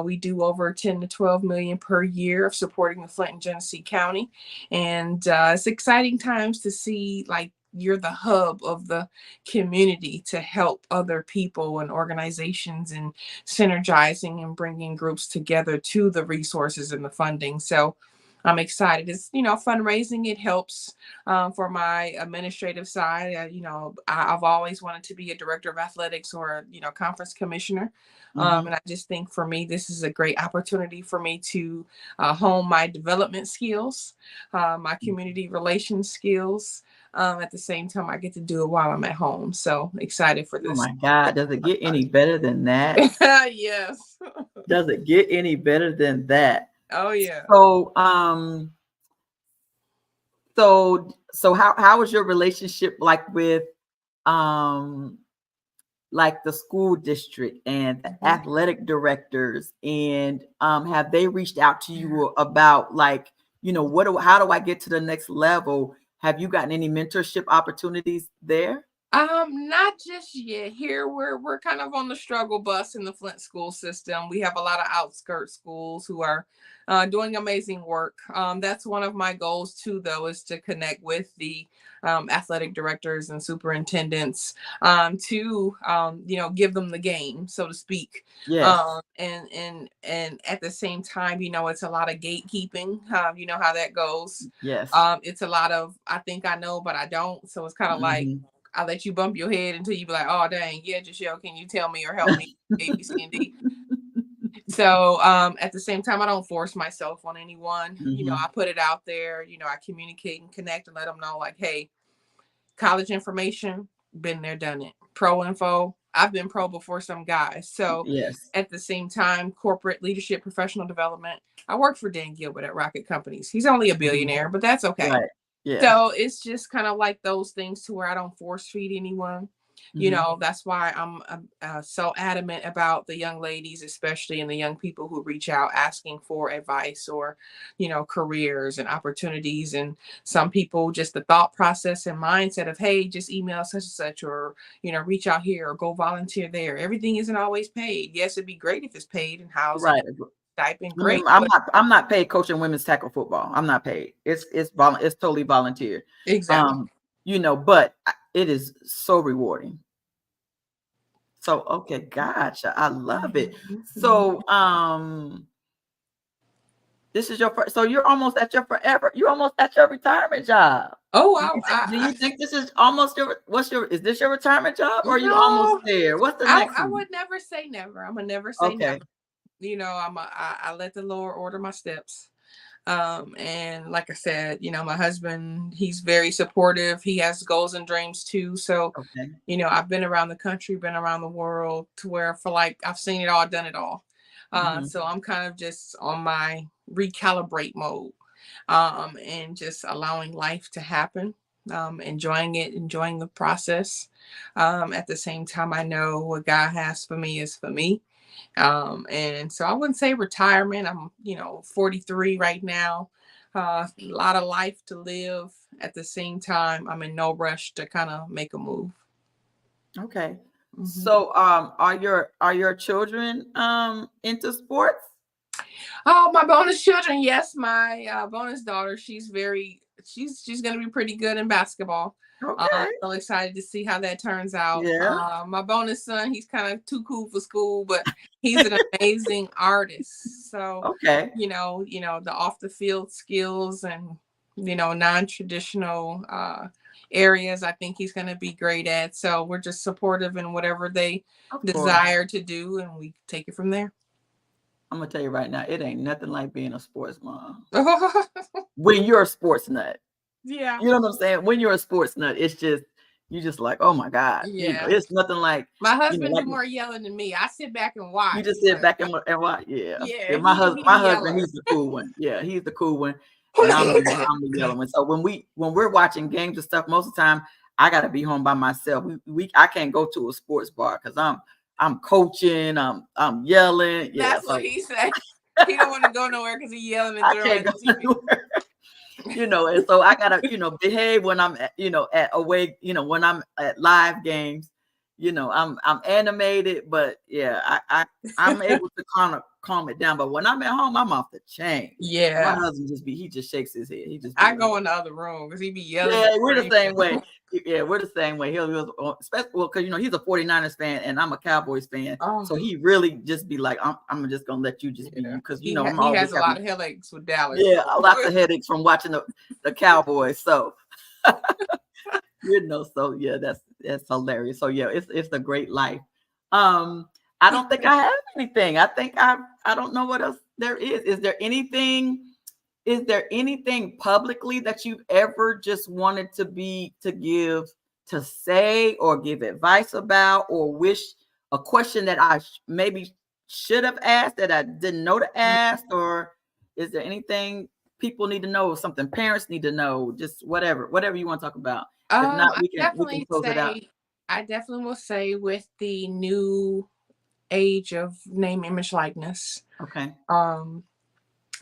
we do over 10 to 12 million per year of supporting the Flint and Genesee County. And it's exciting times to see, like, you're the hub of the community to help other people and organizations and synergizing and bringing groups together to the resources and the funding. So I'm excited. It's, fundraising. It helps for my administrative side. I've always wanted to be a director of athletics or, conference commissioner. Hmm. And I just think for me, this is a great opportunity for me to hone my development skills, my community relations skills. At the same time, I get to do it while I'm at home. So excited for Oh this. my God, does it get any better than that? Yes. Does it get any better than that? Oh, yeah. So so how is your relationship like with um like the school district and the Mhm. athletic directors, and have they reached out to you about, like, how do I get to the next level? Have you gotten any mentorship opportunities there? Not just yet. Here we're kind of on the struggle bus in the Flint school system. We have a lot of outskirt schools who are doing amazing work. That's one of my goals too, though, is to connect with the athletic directors and superintendents to give them the game, so to speak. Yes. And at the same time, it's a lot of gatekeeping. You know how that goes. Yes. It's a lot of I think I know, but I don't. So it's kind of like Hmm. I let you bump your head until you be like, oh dang, yeah, Jashell, can you tell me or help me? A, B, C, and D. So at the same time, I don't force myself on anyone. I Hmm. put it out there. I communicate and connect and let them know, like, hey, college information, been there, done it. Pro info, I've been pro before some guys. So Yes. at the same time, corporate leadership, professional development. I work for Dan Gilbert at Rocket Companies. He's only a Hmm. billionaire, but that's okay. Right. Yeah. So it's just kind of like those things to where I don't force feed anyone. Hmm. That's why I'm so adamant about the young ladies, especially, and the young people who reach out asking for advice or, careers and opportunities. And some people, just the thought process and mindset of, hey, just email such and such, or, reach out here or go volunteer there. Everything isn't always paid. Yes, it'd be great if it's paid and housing, Right. stipend, I mean, great. I'm But not I'm not paid coaching women's tackle football. I'm not paid. It's totally volunteer. exactly. Um, but it is so rewarding. So, okay, gotcha. I love it. Mhm. So, this is your first, so you're almost at your forever, you're almost at your retirement job. Oh, Do you think this is almost your, is this your retirement job or are you almost no, there? What's the next I one? would never say never. I'm gonna never say never. Okay. I let the Lord order my steps. And like I said, my husband, he's very supportive. He has goals and dreams too. So, Okay. I've been around the country, been around the world to where for like I've seen it all, done it all. Hmm. So I'm kind of just on my recalibrate mode, and just allowing life to happen, enjoying it, enjoying the process. At the same time, I know what God has for me is for me. And so I wouldn't say retirement. I'm, 43 right now. A lot of life to live. At the same time, I'm in no rush to kind of make a move. Okay. Mhm. So, are your children into sports? Oh, my bonus children. Yes, my bonus daughter. She's gonna be pretty good in basketball. Okay. So excited to see how that turns out. Yeah. My bonus son, he's kind of too cool for school, but he's an amazing artist. So, Okay. the off the field skills and non-traditional areas, I think he's gonna be great at. So we're just supportive in whatever they Of course. desire to do, and we take it from there. I'm gonna tell you right now, it ain't nothing like being a sports mom. When you're a sports nut. Yeah. You know what I'm saying? When you're a sports nut, it's just, you just like, oh my God. Yeah. It's nothing like, My husband like do more yelling than me. I sit back and you watch, just sit but back and watch. Yeah. yeah, Yeah. he the My husband, yeller. he's the cool one. Yeah, he's the cool one. And I'm the yellow one. So when we're watching games and stuff, most of the time I gotta be home by myself. I can't go to a sports bar because I'm coaching, I'm yelling. Yeah. That's what So he said. He don't want to go nowhere because he yelling and I throwing can't at go the TV. anywhere. And so I gotta, behave when I'm at, at away, when I'm at live games. I'm animated, but yeah, I'm able to kind of calm it down. But when I'm at home, I'm off the chain. And my Yeah, husband he just shakes his head. He just be I like, go in the other room because he be yelling and yeah, we're the screaming. same way. Yeah, we're the same way. Especially, well, because he's a 49ers fan and I'm a Cowboys fan. Oh, So he really just be like, I'm just gonna let you just be yeah. you, because I'm He always has a having, lot of headaches with Dallas. yeah, So. lots of headaches from watching the Cowboys. So so yeah, that's hilarious. So yeah, it's a great life. Um, I don't think I have anything. I don't know what else there is. Is there anything publicly that you've ever just wanted to say or give advice about, or wish, a question that I maybe should have asked that I didn't know to ask? Or is there anything people need to know, something parents need to know, just whatever you want to talk about? If not, I we can definitely close it out. say, I definitely will say with the new age of name, image, likeness, Okay. um,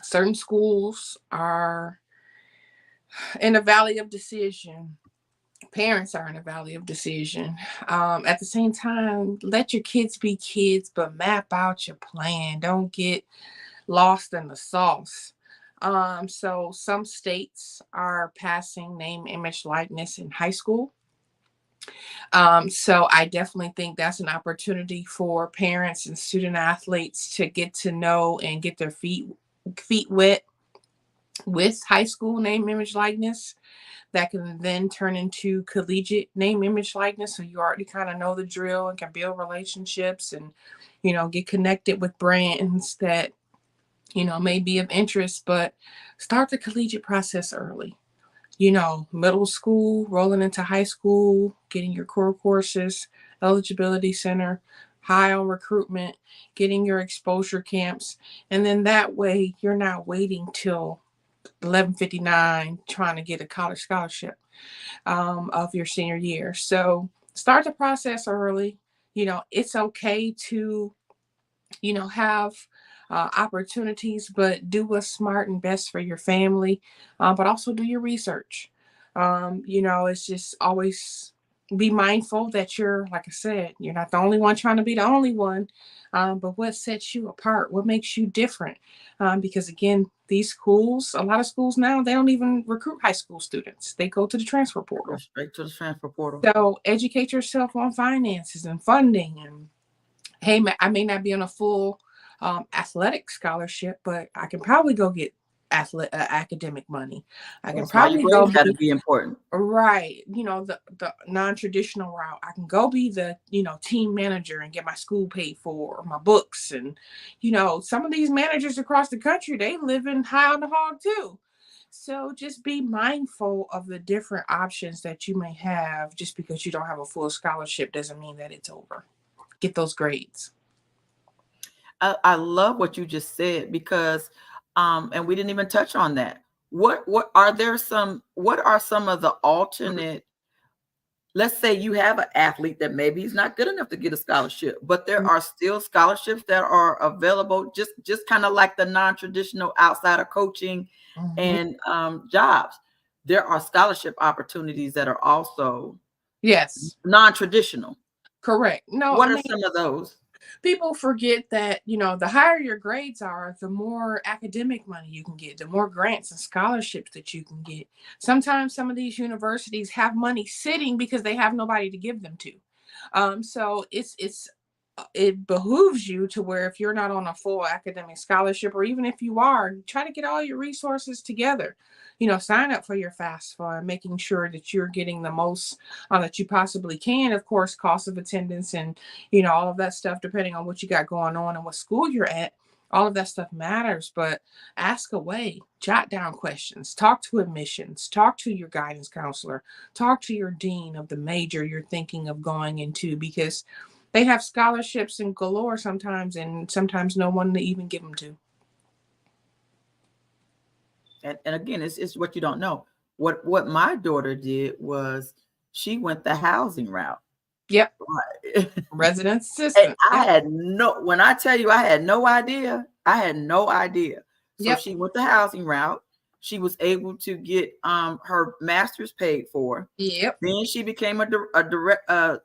certain schools are in a valley of decision. Parents are in a valley of decision. At the same time, let your kids be kids, but map out your plan. Don't get lost in the sauce. So some states are passing name, image, likeness in high school. So I definitely think that's an opportunity for parents and student athletes to get to know and get their feet wet with high school name, image, likeness that can then turn into collegiate name, image, likeness. So you already kind of know the drill and can build relationships and, get connected with brands that, may be of interest, but start the collegiate process early. Middle school, rolling into high school, getting your core courses, eligibility center, high on recruitment, getting your exposure camps. And then that way you're not waiting till 11:59 trying to get a college scholarship of your senior year. So start the process early. It's okay to, have opportunities, but do what's smart and best for your family, but also do your research. It's just always be mindful that you're, like I said, you're not the only one trying to be the only one, but what sets you apart? What makes you different? Because again, a lot of schools now, they don't even recruit high school students. They go to the transfer Go portal. straight to the transfer portal. So educate yourself on finances and funding and Hey, I may not be on a full athletic scholarship, but I can probably go get academic money. I can That's why your probably go grades got to be be important. right, the non-traditional route. I can go be the, team manager and get my school paid for, or my books. And, some of these managers across the country, they live in high on the hog too. So just be mindful of the different options that you may have. Just because you don't have a full scholarship doesn't mean that it's over. Get those grades. I love what you just said because, and we didn't even touch on that. What are some of the alternate, let's say you have an athlete that maybe he's not good enough to get a scholarship, but there are still scholarships that are available, just kind of like the non-traditional outside of coaching Mhm. and jobs. There are scholarship opportunities that are also Yes, non-traditional. correct. No, I What are mean, some of those? people forget that, the higher your grades are, the more academic money you can get, the more grants and scholarships that you can get. Sometimes some of these universities have money sitting because they have nobody to give them to. So it behooves you to where, if you're not on a full academic scholarship, or even if you are, try to get all your resources together. Sign up for your FAFSA, making sure that you're getting the most that you possibly can. Of course, cost of attendance and all of that stuff, depending on what you got going on and what school you're at. All of that stuff matters, but ask away, jot down questions, talk to admissions, talk to your guidance counselor, talk to your dean of the major you're thinking of going into, because they have scholarships in galore sometimes, and sometimes no one to even give them to. And again, it's what you don't know. What my daughter did was she went the housing route. Yep. Right. Resident And assistant. I Yep. had no, when I tell you I had no idea, I had no idea. So Yep. she went the housing route. She was able to get her master's paid for. Yep. Then she became uh,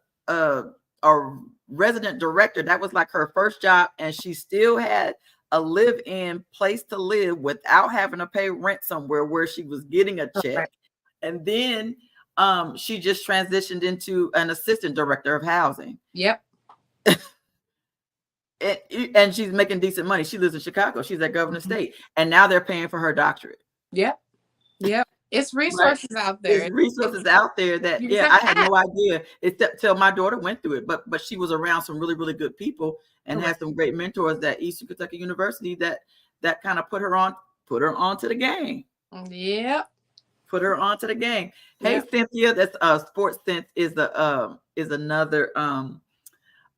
a resident director. That was like her first job, and she still had a live-in place to live without having to pay rent somewhere where she was getting a check. Correct. And then she just transitioned into an assistant director of housing. Yep. And she's making decent money. She lives in Chicago. She's at Governor Mhm. State, and now they're paying for her doctorate. Yep. Yep. It's Right? resources out There's there. resources out there that, You just yeah, have I to had ask. no idea. It's till my daughter went through it, but she was around some really really good people and had Correct. some great mentors at Eastern Kentucky University that kind of put her onto the game. Yep. Put her onto the game. Hey Yep. Cynthia, that's Sports Sense is another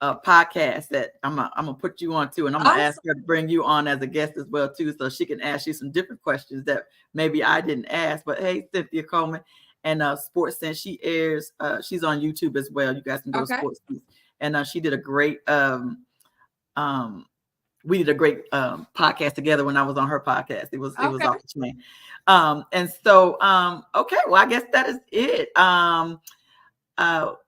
podcast that I'm gonna put you on too, and I'm gonna ask Awesome. her to bring you on as a guest as well too, so she can ask you some different questions that maybe I didn't ask. But hey, Cynthia Coleman and Sports Sense, she airs. She's on YouTube as well. You guys can go to Okay. Sports Sense, and she did a great. We did a great podcast together when I was on her podcast. It was Okay. off the chain. And so okay, well I guess that is it.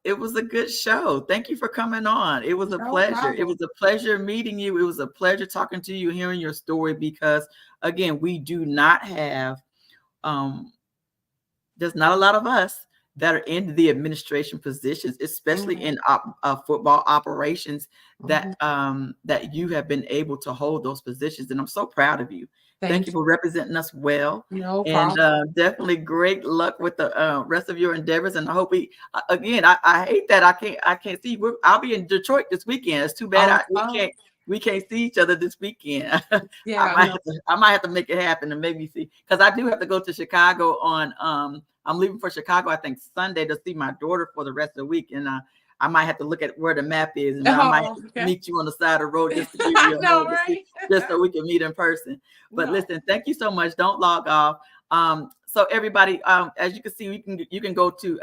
It was a good show. Thank you for coming on. It was a No pleasure. It problem. was a pleasure meeting you. It was a pleasure talking to you, hearing your story, because again, we do not have um there's not a lot of us that are in the administration positions, especially Mhm. in football operations, Mhm. that you have been able to hold those positions, and I'm so proud of you. Thank Thank you you. for representing us well, No and problem. definitely great luck with the rest of your endeavors. And I hope again. I hate that I can't see. I'll be in Detroit this weekend. It's too bad Oh, we can't see each other this weekend. yeah. No. I might have to make it happen and maybe see, because I do have to go to Chicago on I'm leaving for Chicago, I think Sunday, to see my daughter for the rest of the week. And I might have to look at where the map is, and I might have Oh, to okay. meet you on the side of the road just to give I you a know, hug, right? just so we can meet in person. But No. listen, thank you so much. Don't log off. So everybody, as you can see, you can go to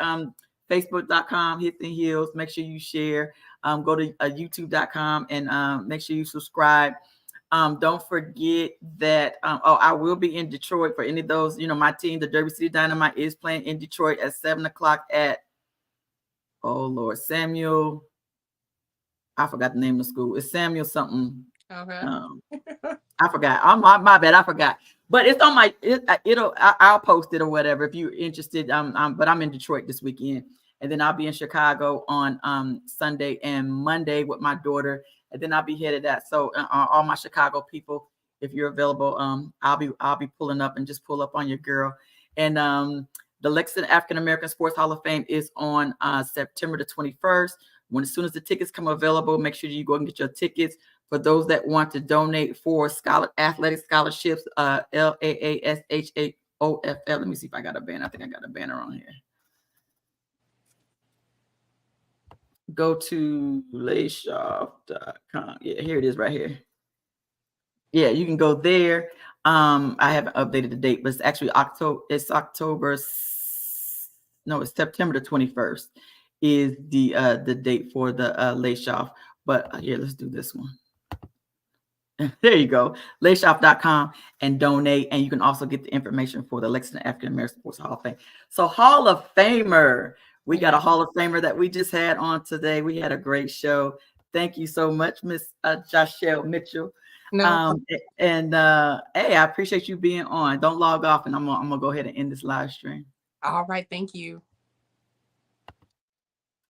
Facebook.com, Hits and Heels. Make sure you share. Go to YouTube.com and make sure you subscribe. Don't forget that I will be in Detroit for any of those. My team, the Derby City Dynamite, is playing in Detroit at 7:00 at Samuel. I forgot the name of the school. It's Samuel something. Okay. Um, I forgot. My bad. I forgot. But it's on I'll post it or whatever if you're interested. But I'm in Detroit this weekend, and then I'll be in Chicago on Sunday and Monday with my daughter, and then I'll be headed that. So all my Chicago people, if you're available, I'll be pulling up and just pull up on your girl. And the Lexington African American Sports Hall of Fame is on September the 21st. As soon as the tickets come available, make sure you go and get your tickets. For those that want to donate for athletic scholarships, LAASHAOFL. Let me see if I got a banner. I think I got a banner on here. Go to layshoff.com. Yeah, here it is right here. Yeah, you can go there. I haven't updated the date, but it's actually it's September the 21st is the date for the Layshoff. But here, let's do this one. There you go, layshoff.com, and donate. And you can also get the information for the Lexington African American Sports Hall of Fame. So Hall of Famer, we got a Hall of Famer that we just had on today. We had a great show. Thank you so much, Miss Jashell Mitchell. No. Hey, I appreciate you being on. Don't log off, and I'm gonna go ahead and end this live stream. All right, thank you.